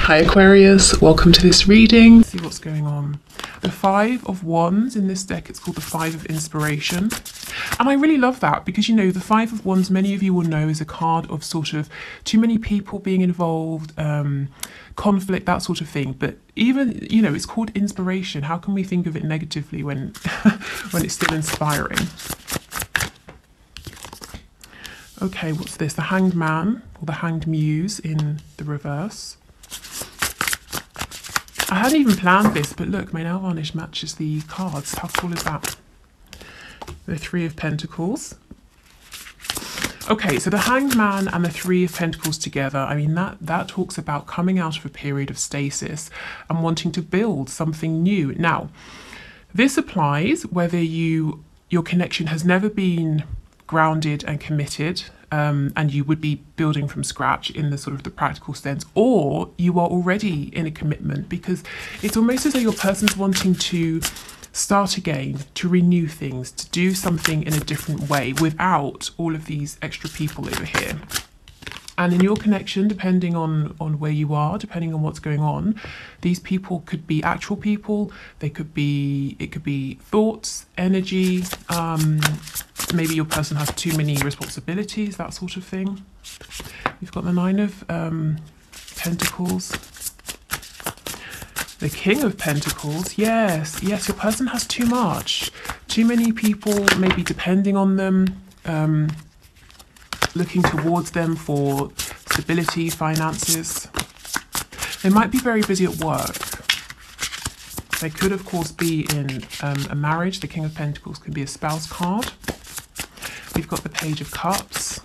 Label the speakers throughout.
Speaker 1: Hi Aquarius, welcome to this reading. Let's see what's going on. The Five of Wands in this deck, it's called the Five of Inspiration. And I really love that because, you know, the Five of Wands, many of you will know, is a card of sort of too many people being involved, conflict, that sort of thing. But even, you know, it's called inspiration. How can we think of it negatively when, when it's still inspiring? Okay, what's this? The Hanged Man or the Hanged Muse in the reverse. I hadn't even planned this, but look, my nail varnish matches the cards. How cool is that? The Three of Pentacles. Okay, so the Hanged Man and the Three of Pentacles together, I mean, that talks about coming out of a period of stasis and wanting to build something new. Now, this applies whether your connection has never been grounded and committed, and you would be building from scratch in the sort of the practical sense, or you are already in a commitment, because it's almost as though your person's wanting to start again, to renew things, to do something in a different way without all of these extra people over here. And in your connection, depending on where you are, depending on what's going on, these people could be actual people. It could be thoughts, energy. Maybe your person has too many responsibilities, that sort of thing. You've got the Nine of Pentacles. The King of Pentacles. Yes, your person has too much. Too many people maybe depending on them. Looking towards them for stability, finances. They might be very busy at work. They could, of course, be in a marriage. The King of Pentacles can be a spouse card. We've got the Page of Cups.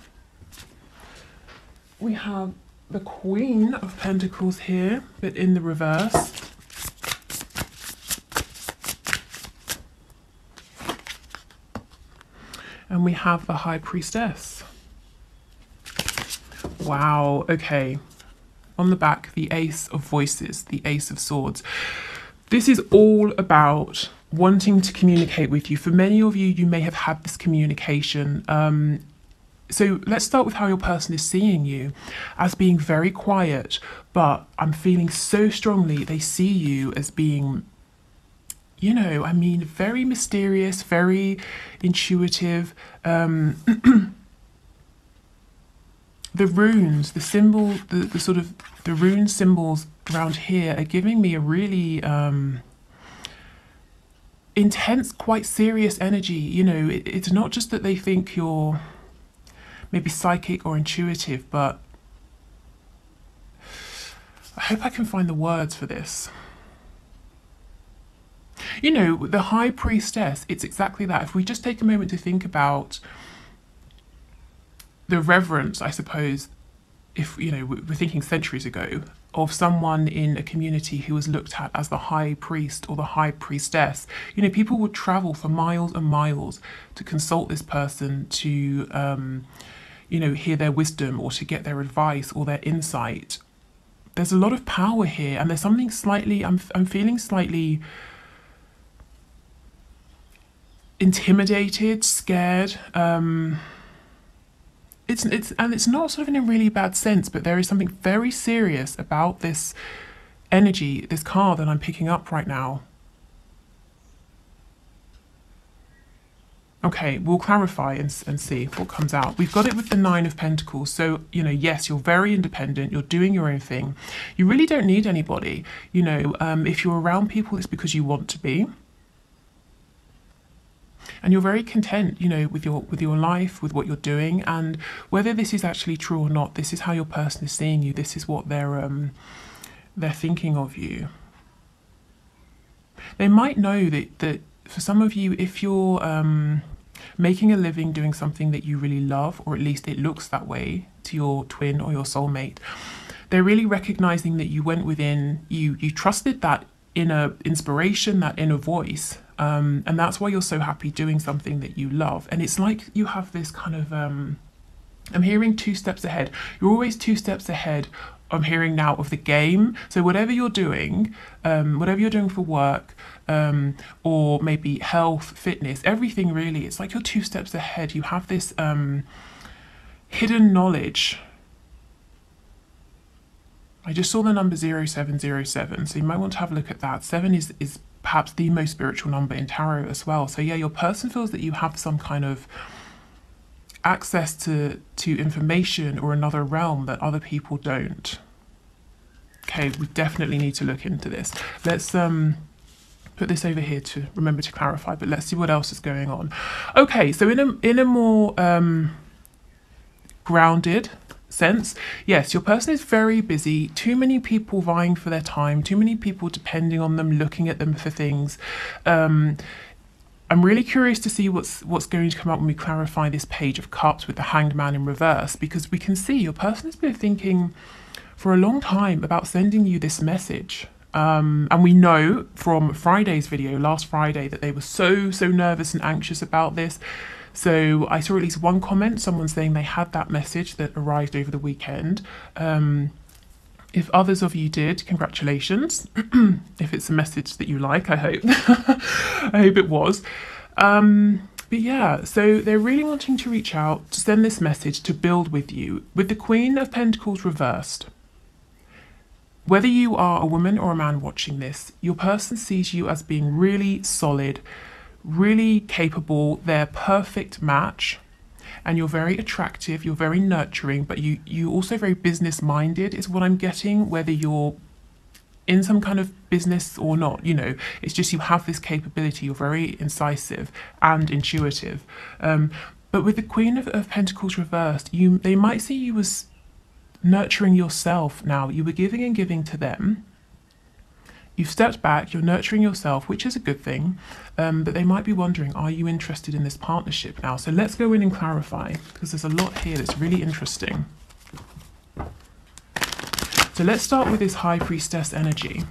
Speaker 1: We have the Queen of Pentacles here, but in the reverse. And we have the High Priestess. Wow, okay. On the back, the Ace of Voices, the Ace of Swords. This is all about wanting to communicate with you. For many of you, you may have had this communication. So let's start with how your person is seeing you, as being very quiet, but I'm feeling so strongly they see you as being, you know, I mean, very mysterious, very intuitive. The runes, the symbol, the sort of the rune symbols around here are giving me a really intense, quite serious energy. You know, it's not just that they think you're maybe psychic or intuitive, but I hope I can find the words for this. You know, the High Priestess, it's exactly that. If we just take a moment to think about the reverence, I suppose, if, you know, we're thinking centuries ago, of someone in a community who was looked at as the high priest or the high priestess. You know, people would travel for miles and miles to consult this person, to, you know, hear their wisdom or to get their advice or their insight. There's a lot of power here, and there's something slightly, I'm feeling slightly intimidated, scared. It's not sort of in a really bad sense, but there is something very serious about this energy, this card that I'm picking up right now. Okay, we'll clarify and see what comes out. We've got it with the Nine of Pentacles. So, you know, yes, you're very independent. You're doing your own thing. You really don't need anybody. You know, if you're around people, it's because you want to be. And you're very content, you know, with your life, with what you're doing, and whether this is actually true or not, this is how your person is seeing you. This is what they're thinking of you. They might know that for some of you, if you're making a living doing something that you really love, or at least it looks that way to your twin or your soulmate, they're really recognizing that you went within, you trusted that inner inspiration, that inner voice. And that's why you're so happy doing something that you love. And it's like you have this kind of, I'm hearing 2 steps ahead. You're always 2 steps ahead, I'm hearing now, of the game. So whatever you're doing for work, or maybe health, fitness, everything really, it's like you're 2 steps ahead. You have this hidden knowledge I just saw the number 0707, so you might want to have a look at that. 7 is perhaps the most spiritual number in tarot as well. So yeah, your person feels that you have some kind of access to information or another realm that other people don't. Okay, we definitely need to look into this. Let's put this over here to remember to clarify, but let's see what else is going on. Okay, so in a more grounded sense, yes, your person is very busy. Too many people vying for their time, too many people depending on them, looking at them for things. I'm really curious to see what's going to come up when we clarify this Page of Cups with the Hanged Man in reverse, because we can see your person has been thinking for a long time about sending you this message. And we know from Friday's video, last Friday, that they were so nervous and anxious about this. So I saw at least one comment, someone saying they had that message that arrived over the weekend. If others of you did, congratulations. If it's a message that you like, I hope. I hope it was. But yeah, so they're really wanting to reach out, to send this message, to build with you. With the Queen of Pentacles reversed, whether you are a woman or a man watching this, your person sees you as being really solid, really capable, their perfect match. And you're very attractive, you're very nurturing, but you also very business minded is what I'm getting, whether you're in some kind of business or not, you know, it's just you have this capability, you're very incisive and intuitive. But with the Queen of Pentacles reversed, they might see you as nurturing yourself now. You were giving and giving to them. You've stepped back, you're nurturing yourself, which is a good thing, but they might be wondering, are you interested in this partnership now? So let's go in and clarify, because there's a lot here that's really interesting. So let's start with this High Priestess energy.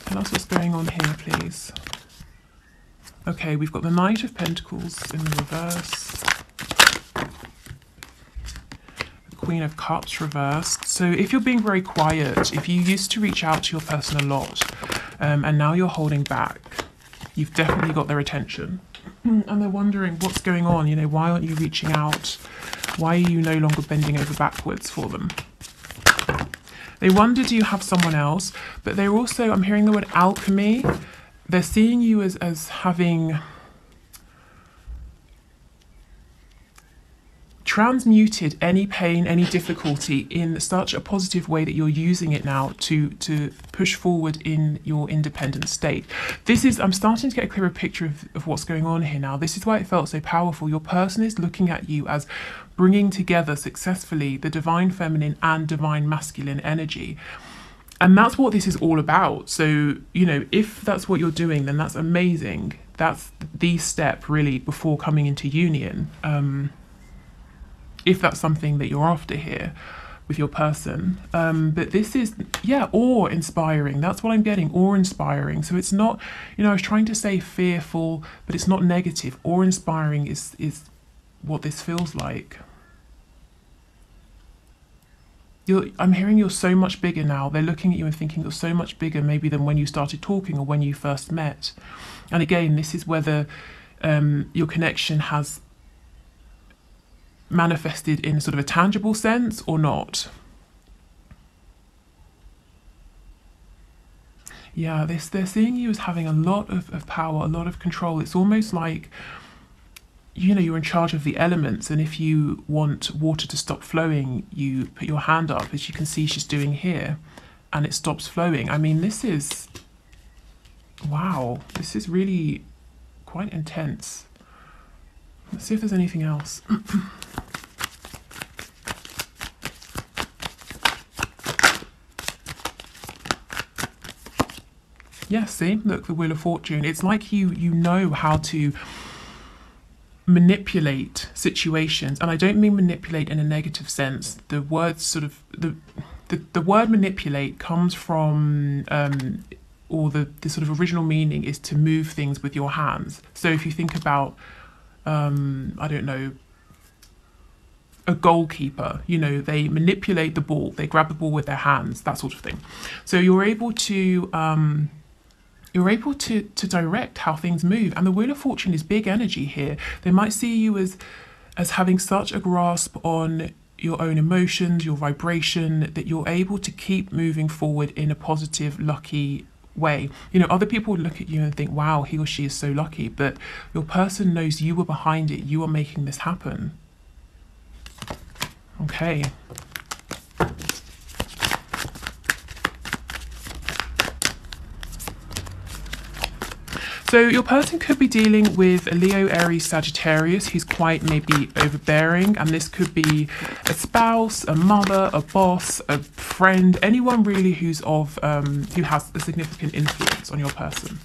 Speaker 1: Tell us what's going on here, please. Okay, we've got the Knight of Pentacles in the reverse. Queen of Cups reversed. So if you're being very quiet, if you used to reach out to your person a lot, and now you're holding back, you've definitely got their attention. And they're wondering what's going on, you know, why aren't you reaching out? Why are you no longer bending over backwards for them? They wonder, do you have someone else? But they're also, I'm hearing the word alchemy. They're seeing you as having transmuted any pain, any difficulty in such a positive way that you're using it now to push forward in your independent state. This is, I'm starting to get a clearer picture of what's going on here now. This is why it felt so powerful. Your person is looking at you as bringing together successfully the divine feminine and divine masculine energy. And that's what this is all about. So, you know, if that's what you're doing, then that's amazing. That's the step really before coming into union. If that's something that you're after here with your person. But this is, yeah, awe-inspiring. That's what I'm getting, awe-inspiring. So it's not, you know, I was trying to say fearful, but it's not negative. Awe-inspiring is what this feels like. I'm hearing you're so much bigger now. They're looking at you and thinking you're so much bigger maybe than when you started talking or when you first met. And again, this is whether your connection has manifested in sort of a tangible sense or not. Yeah, they're seeing you as having a lot of power, a lot of control. It's almost like, you know, you're in charge of the elements, and if you want water to stop flowing, you put your hand up, as you can see she's doing here, and it stops flowing. I mean, this is, wow, this is really quite intense. Let's see if there's anything else. Yeah, see, look, the Wheel of Fortune. It's like you know how to manipulate situations, and I don't mean manipulate in a negative sense. The word sort of the word manipulate comes from or the sort of original meaning is to move things with your hands. So if you think about I don't know, a goalkeeper, you know, they manipulate the ball, they grab the ball with their hands, that sort of thing. So you're able to direct how things move. And the Wheel of Fortune is big energy here. They might see you as as having such a grasp on your own emotions, your vibration, that you're able to keep moving forward in a positive, lucky way. You know, other people would look at you and think, wow, he or she is so lucky, but your person knows you were behind it. You are making this happen. Okay. So your person could be dealing with a Leo, Aries, Sagittarius who's quite maybe overbearing, and this could be a spouse, a mother, a boss, a friend, anyone really who's of who has a significant influence on your person.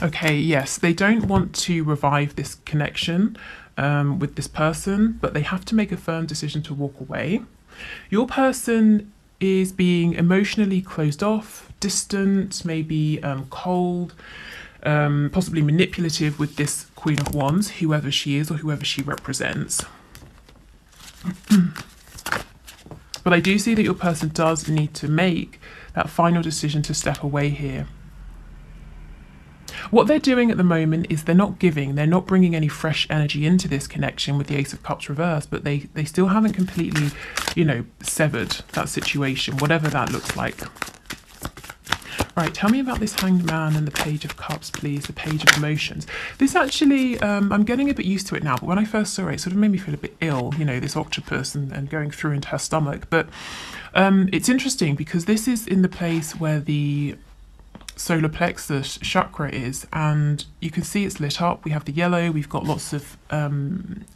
Speaker 1: Okay, yes, they don't want to revive this connection with this person, but they have to make a firm decision to walk away. Your person is being emotionally closed off, distant, maybe cold, possibly manipulative with this Queen of Wands, whoever she is or whoever she represents. But I do see that your person does need to make that final decision to step away here. What they're doing at the moment is they're not giving, they're not bringing any fresh energy into this connection with the Ace of Cups reversed, but they still haven't completely, you know, severed that situation, whatever that looks like. Right, tell me about this Hanged Man and the Page of Cups, please, the Page of Emotions. This actually, I'm getting a bit used to it now, but when I first saw it, it sort of made me feel a bit ill, you know, this octopus and going through into her stomach. But it's interesting because this is in the place where the solar plexus chakra is, and you can see it's lit up. We have the yellow, we've got lots of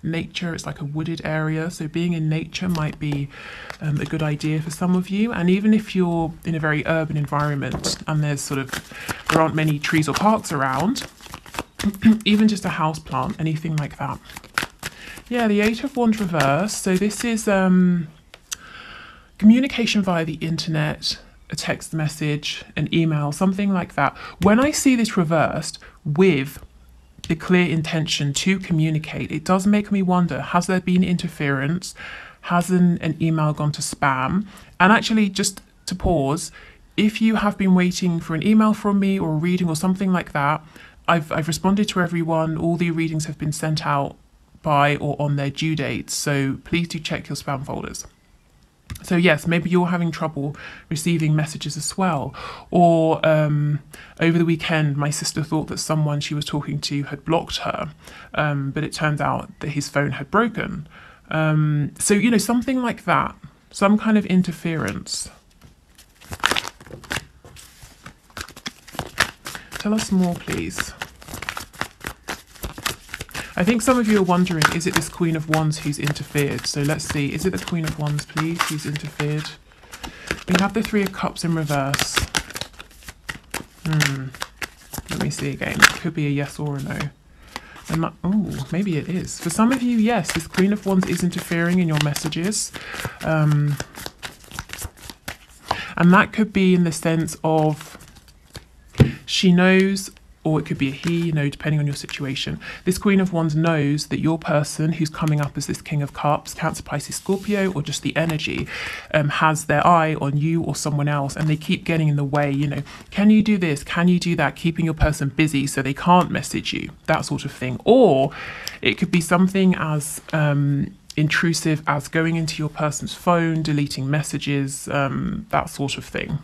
Speaker 1: nature. It's like a wooded area, so being in nature might be a good idea for some of you. And even if you're in a very urban environment and there aren't many trees or parks around, even just a house plant, anything like that. Yeah, the Eight of Wands reverse. So this is communication via the internet, a text message, an email, something like that. When I see this reversed with the clear intention to communicate, it does make me wonder, has there been interference? Has an email gone to spam? And actually, just to pause, if you have been waiting for an email from me or a reading or something like that, I've responded to everyone. All the readings have been sent out by or on their due dates. So please do check your spam folders. So yes, maybe you're having trouble receiving messages as well. Or over the weekend, my sister thought that someone she was talking to had blocked her, but it turned out that his phone had broken. So, you know, something like that, some kind of interference. Tell us more, please. I think some of you are wondering, is it this Queen of Wands who's interfered? So let's see, is it the Queen of Wands, please, who's interfered? We have the Three of Cups in reverse. Let me see again. It could be a yes or a no. Oh, maybe it is. For some of you, yes, this Queen of Wands is interfering in your messages. And that could be in the sense of she knows, or it could be a he, you know, depending on your situation. This Queen of Wands knows that your person who's coming up as this King of Cups, Cancer, Pisces, Scorpio, or just the energy, has their eye on you or someone else, and they keep getting in the way, you know, can you do this? Can you do that? Keeping your person busy so they can't message you, that sort of thing. Or it could be something as intrusive as going into your person's phone, deleting messages, that sort of thing.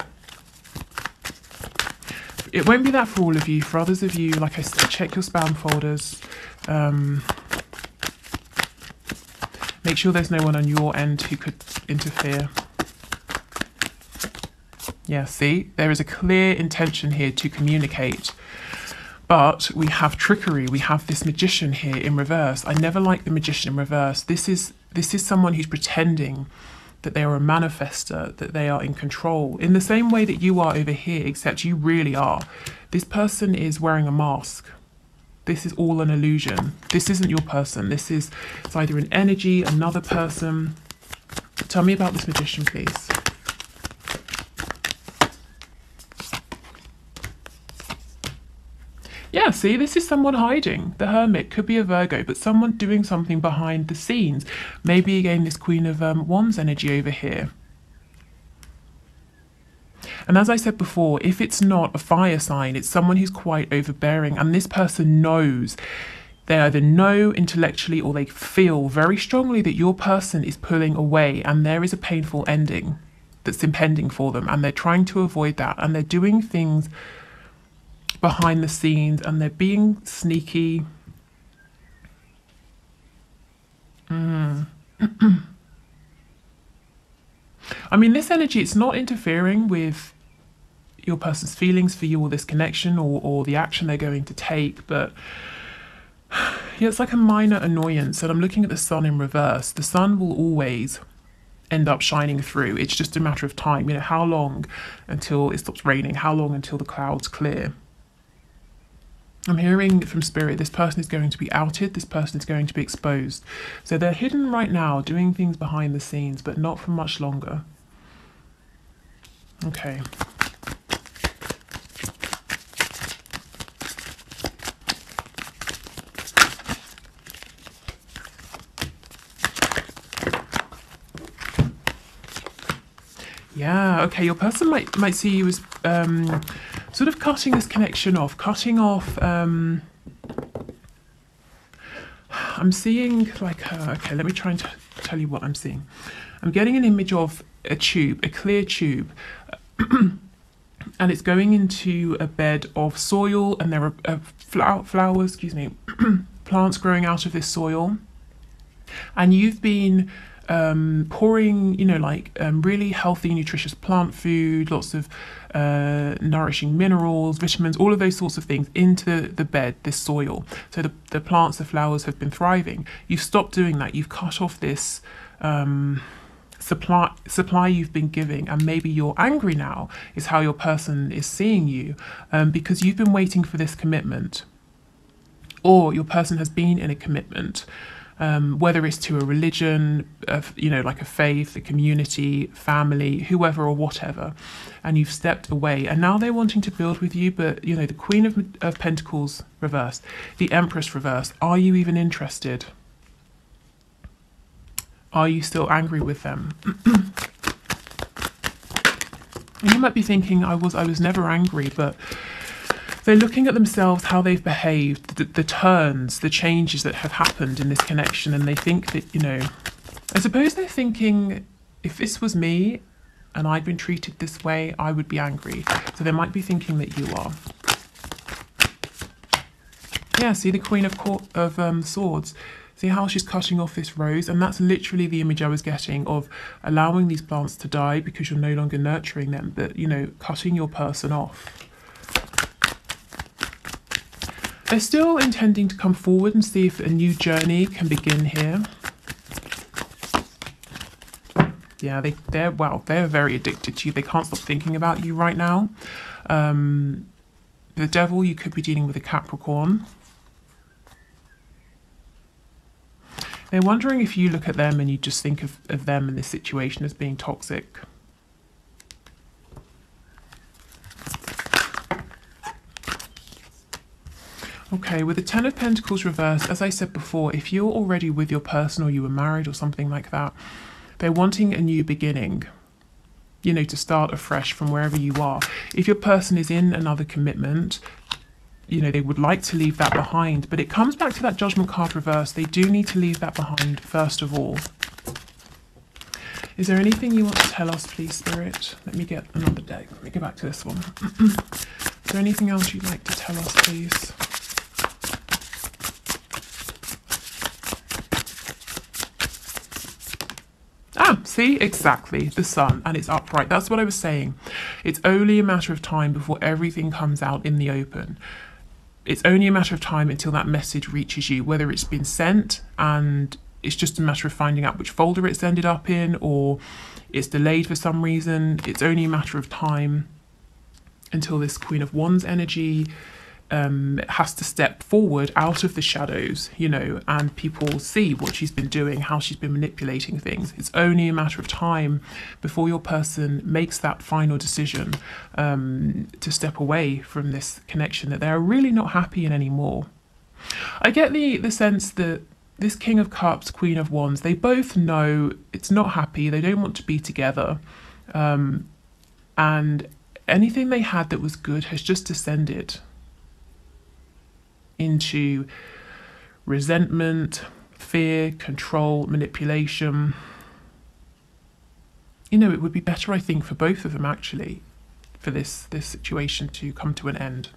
Speaker 1: It won't be that for all of you. For others of you, like I said, check your spam folders. Make sure there's no one on your end who could interfere. Yeah, see, there is a clear intention here to communicate. But we have trickery. We have this magician here in reverse. I never like the magician in reverse. This is someone who's pretending that they are a manifester, that they are in control, in the same way that you are over here, except you really are. This person is wearing a mask. This is all an illusion. This isn't your person. It's either an energy, another person. Tell me about this magician, please. Yeah, see, this is someone hiding. The Hermit could be a Virgo, but someone doing something behind the scenes. Maybe again this Queen of Wands energy over here. And as I said before, if it's not a fire sign, it's someone who's quite overbearing, and this person knows, they either know intellectually or they feel very strongly that your person is pulling away and there is a painful ending that's impending for them, and they're trying to avoid that, and they're doing things behind the scenes and they're being sneaky. I mean, this energy, it's not interfering with your person's feelings for you or this connection or the action they're going to take, but yeah, it's like a minor annoyance. And I'm looking at the sun in reverse. The sun will always end up shining through. It's just a matter of time. You know, how long until it stops raining? How long until the clouds clear? I'm hearing from Spirit, this person is going to be outed, this person is going to be exposed. So they're hidden right now, doing things behind the scenes, but not for much longer. Okay. Yeah, okay, your person might see you as sort of cutting this connection off, I'm seeing like, okay, let me try and tell you what I'm seeing. I'm getting an image of a tube, a clear tube, and it's going into a bed of soil, and there are flowers, excuse me, plants growing out of this soil, and you've been pouring, you know, like really healthy, nutritious plant food, lots of nourishing minerals, vitamins, all of those sorts of things into the bed, this soil. So the plants, the flowers have been thriving. You've stopped doing that. You've cut off this supply you've been giving, and maybe you're angry now is how your person is seeing you, because you've been waiting for this commitment, or your person has been in a commitment. Whether it's to a religion, you know, like a faith, a community, family, whoever or whatever, and you've stepped away, and now they're wanting to build with you, but, you know, the Queen of Pentacles reversed, the Empress reversed. Are you even interested? Are you still angry with them? And you might be thinking, I was never angry, but they're looking at themselves, how they've behaved, the turns, the changes that have happened in this connection, and they think that, you know, I suppose they're thinking, if this was me and I'd been treated this way, I would be angry. So they might be thinking that you are. Yeah, see the Queen of Swords. See how she's cutting off this rose? And that's literally the image I was getting of allowing these plants to die because you're no longer nurturing them, but, you know, cutting your person off. They're still intending to come forward and see if a new journey can begin here. Yeah, they're very addicted to you. They can't stop thinking about you right now. The Devil, you could be dealing with a Capricorn. They're wondering if you look at them and you just think of them in this situation as being toxic. Okay, with the Ten of Pentacles reversed, as I said before, if you're already with your person or you were married or something like that, they're wanting a new beginning, you know, to start afresh from wherever you are. If your person is in another commitment, you know, they would like to leave that behind, but it comes back to that Judgment card reverse. They do need to leave that behind first of all. Is there anything you want to tell us, please, Spirit? Let me get another deck. Let me go back to this one. Is there anything else you'd like to tell us, please? Ah, see, exactly, the Sun, and it's upright. That's what I was saying. It's only a matter of time before everything comes out in the open. It's only a matter of time until that message reaches you, whether it's been sent and it's just a matter of finding out which folder it's ended up in, or it's delayed for some reason. It's only a matter of time until this Queen of Wands energy has to step forward out of the shadows, you know, and people see what she's been doing, how she's been manipulating things. It's only a matter of time before your person makes that final decision to step away from this connection that they're really not happy in anymore. I get the sense that this King of Cups, Queen of Wands, they both know it's not happy, they don't want to be together, and anything they had that was good has just descended into resentment, fear, control, manipulation. You know, it would be better, I think, for both of them, actually, for this situation to come to an end.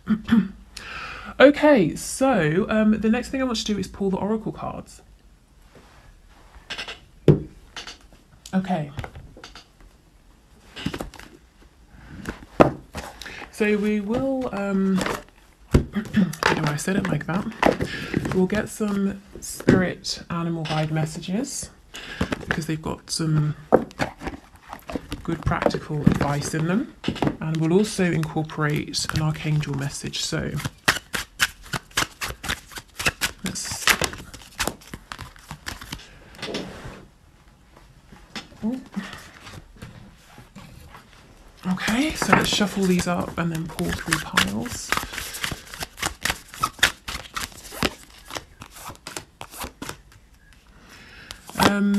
Speaker 1: Okay, so the next thing I want to do is pull the oracle cards. Okay. So we will, I don't know why I said it like that. We'll get some spirit animal guide messages because they've got some good practical advice in them. And we'll also incorporate an archangel message. So let's... Oh. Okay, so let's shuffle these up and then pull 3 piles.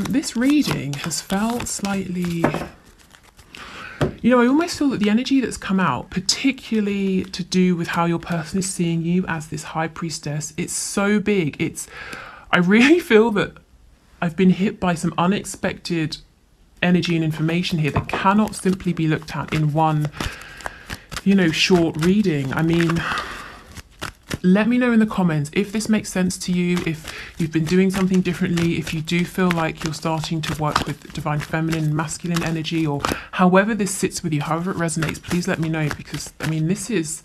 Speaker 1: This reading has felt slightly... You know, I almost feel that the energy that's come out, particularly to do with how your person is seeing you as this high priestess, it's so big. I really feel that I've been hit by some unexpected energy and information here that cannot simply be looked at in one, you know, short reading. I mean, let me know in the comments if this makes sense to you, if you've been doing something differently, if you do feel like you're starting to work with divine feminine and masculine energy, or however this sits with you, however it resonates, please let me know, because I mean, this is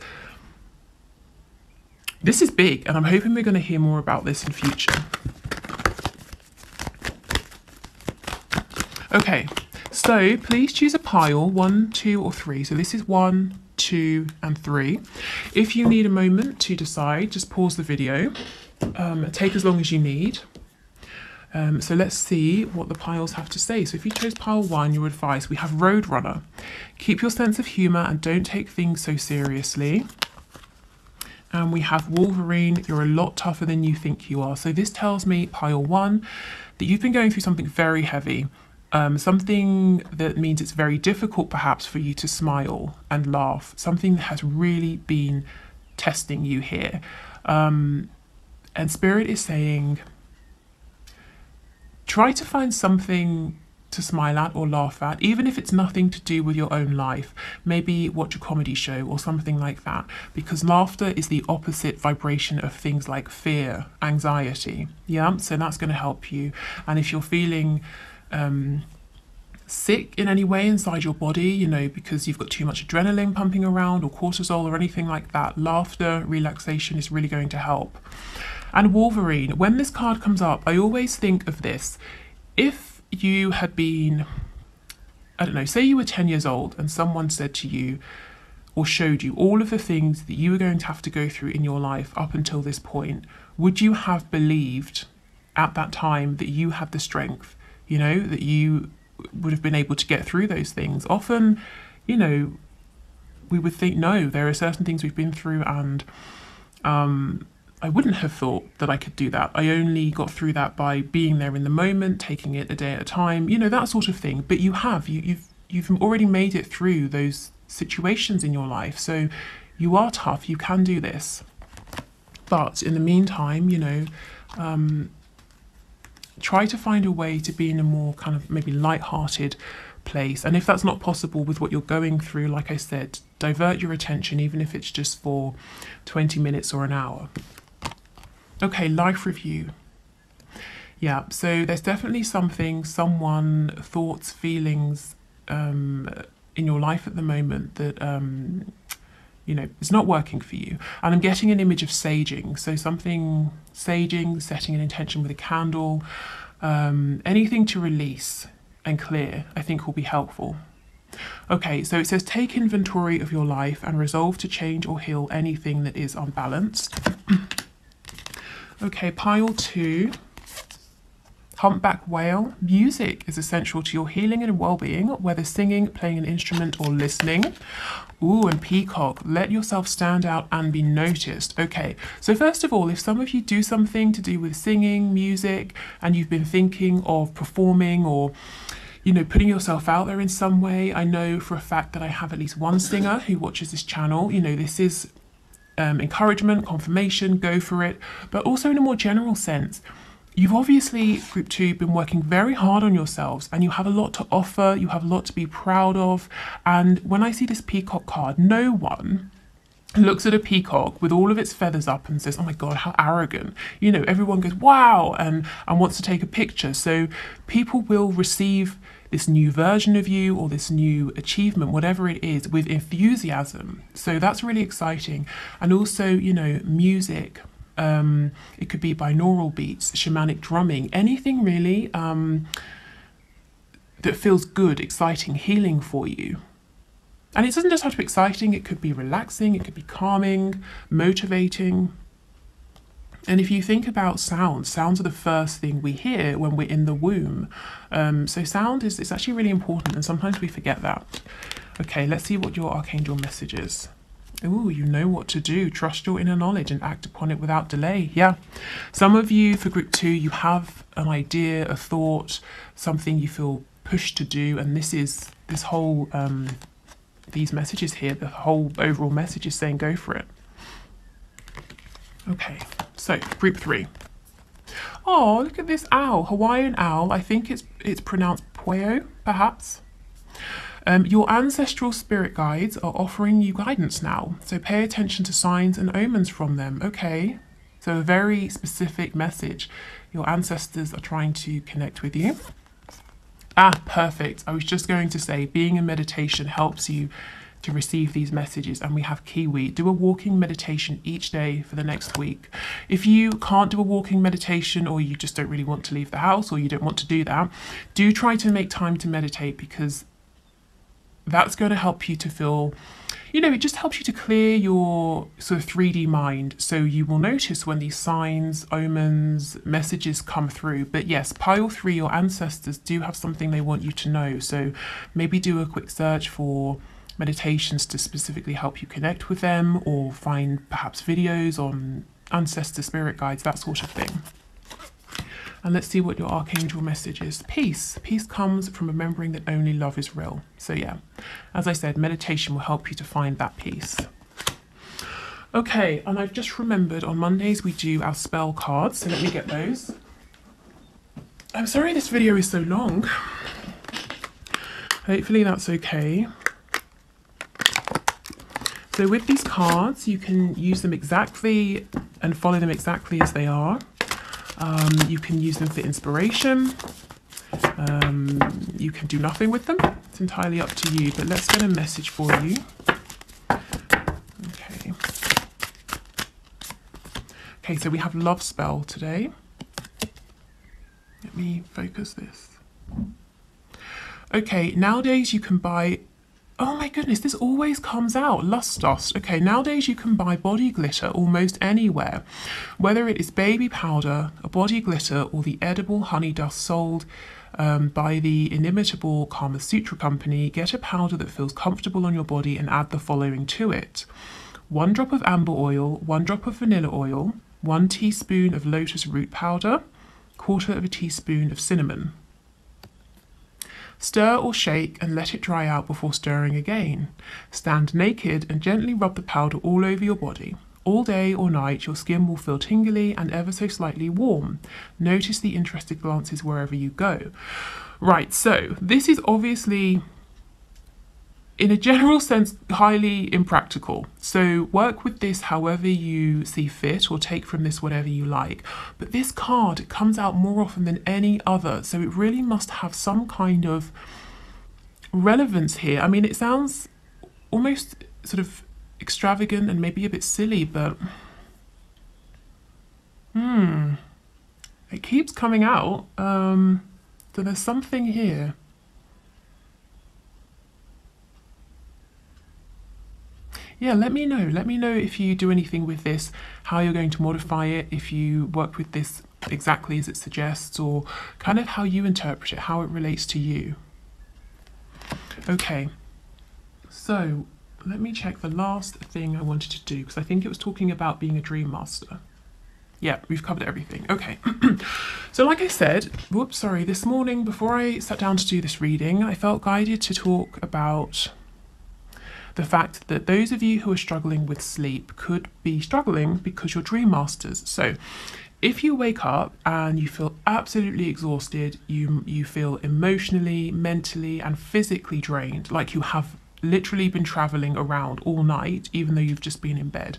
Speaker 1: big, and I'm hoping we're going to hear more about this in future. Okay, so please choose a pile, 1, 2, or 3. So this is 1, 2, and 3. If you need a moment to decide, just pause the video. Take as long as you need. So let's see what the piles have to say. So if you chose pile 1, your advice, we have Roadrunner. Keep your sense of humour and don't take things so seriously. And we have Wolverine, you're a lot tougher than you think you are. So this tells me, pile 1, that you've been going through something very heavy. Something that means it's very difficult perhaps for you to smile and laugh. Something that has really been testing you here. And Spirit is saying, try to find something to smile at or laugh at, even if it's nothing to do with your own life. Maybe watch a comedy show or something like that, because laughter is the opposite vibration of things like fear, anxiety. Yeah, so that's going to help you. And if you're feeling sick in any way inside your body, you know, because you've got too much adrenaline pumping around or cortisol or anything like that, laughter, relaxation is really going to help. And Wolverine, when this card comes up, I always think of this. If you had been, I don't know, say you were 10 years old and someone said to you or showed you all of the things that you were going to have to go through in your life up until this point, would you have believed at that time that you had the strength? You know, that you would have been able to get through those things. Often, you know, we would think, no, there are certain things we've been through and I wouldn't have thought that I could do that. I only got through that by being there in the moment, taking it a day at a time, you know, that sort of thing. But you have, you've already made it through those situations in your life. So you are tough, you can do this. But in the meantime, you know, try to find a way to be in a more kind of maybe light-hearted place. And if that's not possible with what you're going through, like I said, divert your attention, even if it's just for 20 minutes or an hour. Okay, life review. Yeah, so there's definitely something, someone, thoughts, feelings in your life at the moment that, you know, it's not working for you. And I'm getting an image of saging. So something, saging, setting an intention with a candle, anything to release and clear, I think will be helpful. Okay, so it says take inventory of your life and resolve to change or heal anything that is unbalanced. Okay, pile 2. Humpback whale. Music is essential to your healing and well-being, whether singing, playing an instrument, or listening. Ooh, and peacock. Let yourself stand out and be noticed. Okay, so first of all, if some of you do something to do with singing, music, and you've been thinking of performing or, you know, putting yourself out there in some way. I know for a fact that I have at least one singer who watches this channel. You know, this is encouragement, confirmation, go for it. But also in a more general sense, you've obviously, group 2, been working very hard on yourselves, and you have a lot to offer, you have a lot to be proud of. And when I see this peacock card, no one looks at a peacock with all of its feathers up and says, oh my God, how arrogant. You know, everyone goes, wow, and wants to take a picture. So people will receive this new version of you or this new achievement, whatever it is, with enthusiasm. So that's really exciting. And also, you know, music, it could be binaural beats, shamanic drumming, anything really that feels good, exciting, healing for you. And it doesn't just have to be exciting, it could be relaxing, it could be calming, motivating. And if you think about sounds are the first thing we hear when we're in the womb. So sound is actually really important, and sometimes we forget that. Okay, let's see what your archangel message is. Ooh, you know what to do. Trust your inner knowledge and act upon it without delay. Yeah. Some of you, for group 2, you have an idea, a thought, something you feel pushed to do, and this whole these messages here, the whole overall message is saying go for it. Okay, so group 3. Oh, look at this owl, Hawaiian owl. I think it's pronounced Pueo, perhaps. Your ancestral spirit guides are offering you guidance now, so pay attention to signs and omens from them. Okay, so a very specific message. Your ancestors are trying to connect with you. Ah, perfect. I was just going to say, being in meditation helps you to receive these messages, and we have Kiwi. Do a walking meditation each day for the next week. If you can't do a walking meditation, or you just don't really want to leave the house, or you don't want to do that, do try to make time to meditate, because that's going to help you to feel, you know, it just helps you to clear your sort of 3D mind. So you will notice when these signs, omens, messages come through. But yes, pile 3, your ancestors do have something they want you to know. So maybe do a quick search for meditations to specifically help you connect with them, or find perhaps videos on ancestor spirit guides, that sort of thing. And let's see what your archangel message is. Peace. Peace comes from remembering that only love is real. So yeah, as I said, meditation will help you to find that peace. Okay, and I've just remembered on Mondays we do our spell cards, so let me get those. I'm sorry this video is so long. Hopefully that's okay. So with these cards, you can use them exactly and follow them exactly as they are. You can use them for inspiration. You can do nothing with them. It's entirely up to you, but let's get a message for you. Okay. Okay, so we have love spell today. Let me focus this. Okay, nowadays you can buy, oh my goodness, this always comes out, lust dust. Okay, nowadays you can buy body glitter almost anywhere, whether it is baby powder, a body glitter, or the edible honey dust sold by the inimitable Kama Sutra company. Get a powder that feels comfortable on your body and add the following to it: 1 drop of amber oil, 1 drop of vanilla oil, 1 teaspoon of lotus root powder, 1/4 teaspoon of cinnamon. Stir or shake and let it dry out before stirring again. Stand naked and gently rub the powder all over your body. All day or night, your skin will feel tingly and ever so slightly warm. Notice the interested glances wherever you go. Right, so this is obviously, in a general sense, highly impractical. So work with this however you see fit, or take from this whatever you like. But this card comes out more often than any other, so it really must have some kind of relevance here. I mean, it sounds almost sort of extravagant and maybe a bit silly, but it keeps coming out. So there's something here. Yeah, let me know. Let me know if you do anything with this, how you're going to modify it, if you work with this exactly as it suggests, or kind of how you interpret it, how it relates to you. Okay, so let me check the last thing I wanted to do, because I think it was talking about being a dream master. Yeah, we've covered everything. Okay. So like I said, whoops, sorry, this morning before I sat down to do this reading, I felt guided to talk about the fact that those of you who are struggling with sleep could be struggling because you're dream masters. So if you wake up and you feel absolutely exhausted, you feel emotionally, mentally, and physically drained, like you have literally been traveling around all night, even though you've just been in bed,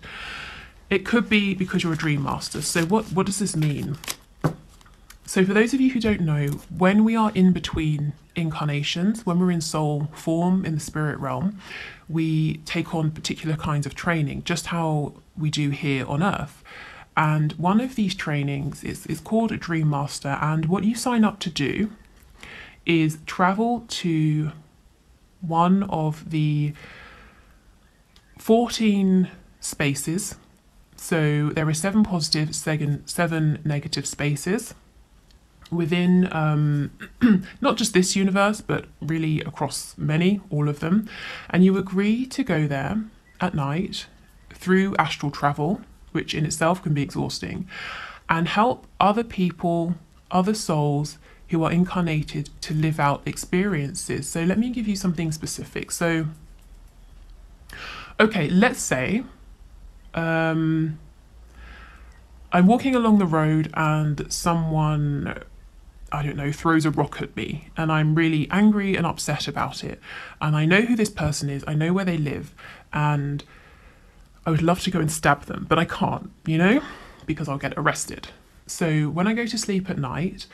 Speaker 1: it could be because you're a dream master. So what does this mean? So for those of you who don't know, when we are in between incarnations, when we're in soul form in the spirit realm, we take on particular kinds of training, just how we do here on Earth. And one of these trainings is called a Dream Master. And what you sign up to do is travel to one of the 14 spaces. So there are 7 positive, 7 negative spaces within not just this universe, but really across many, all of them. And you agree to go there at night through astral travel, which in itself can be exhausting, and help other people, other souls who are incarnated to live out experiences. So let me give you something specific. So, okay, let's say I'm walking along the road and someone, I don't know, throws a rock at me, and I'm really angry and upset about it. And I know who this person is, I know where they live, and I would love to go and stab them, but I can't, you know, because I'll get arrested. So when I go to sleep at night,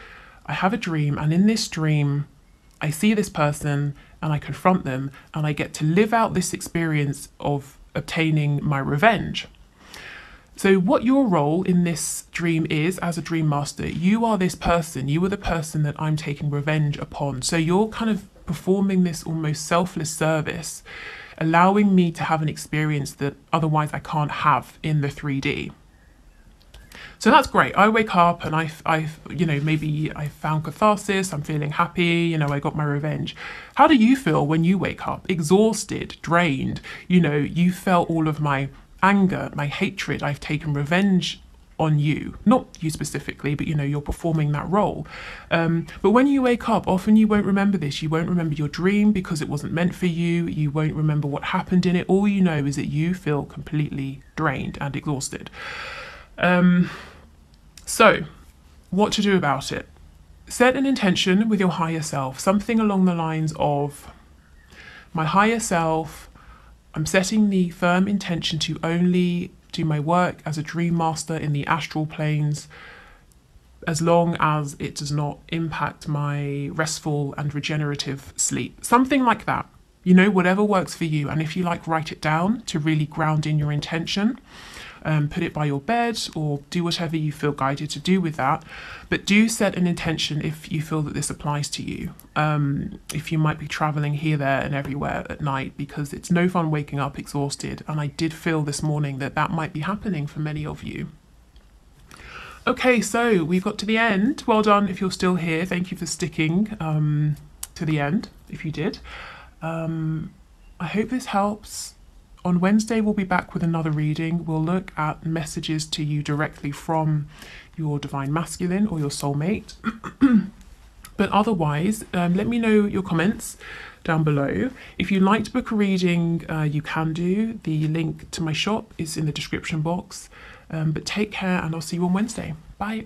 Speaker 1: I have a dream, and in this dream, I see this person and I confront them, and I get to live out this experience of obtaining my revenge. So what your role in this dream is as a dream master, you are this person, you are the person that I'm taking revenge upon. So you're kind of performing this almost selfless service, allowing me to have an experience that otherwise I can't have in the 3D. So that's great. I wake up and I you know, maybe I found catharsis, I'm feeling happy, you know, I got my revenge. How do you feel when you wake up? Exhausted, drained, you know, you felt all of my anger, my hatred, I've taken revenge on you. Not you specifically, but you know, you're performing that role. But when you wake up, often you won't remember this. You won't remember your dream because it wasn't meant for you. You won't remember what happened in it. All you know is that you feel completely drained and exhausted. So, what to do about it? Set an intention with your higher self, something along the lines of, my higher self, I'm setting the firm intention to only do my work as a dream master in the astral planes, as long as it does not impact my restful and regenerative sleep. Something like that. You know, whatever works for you. And if you like, write it down to really ground in your intention. Put it by your bed or do whatever you feel guided to do with that. But do set an intention if you feel that this applies to you. If you might be traveling here, there and everywhere at night, because it's no fun waking up exhausted. And I did feel this morning that that might be happening for many of you. Okay, so we've got to the end. Well done if you're still here. Thank you for sticking to the end, if you did. I hope this helps. On Wednesday, we'll be back with another reading. We'll look at messages to you directly from your divine masculine or your soulmate. But otherwise, let me know your comments down below. If you'd like to book a reading, you can do. The link to my shop is in the description box. But take care, and I'll see you on Wednesday. Bye.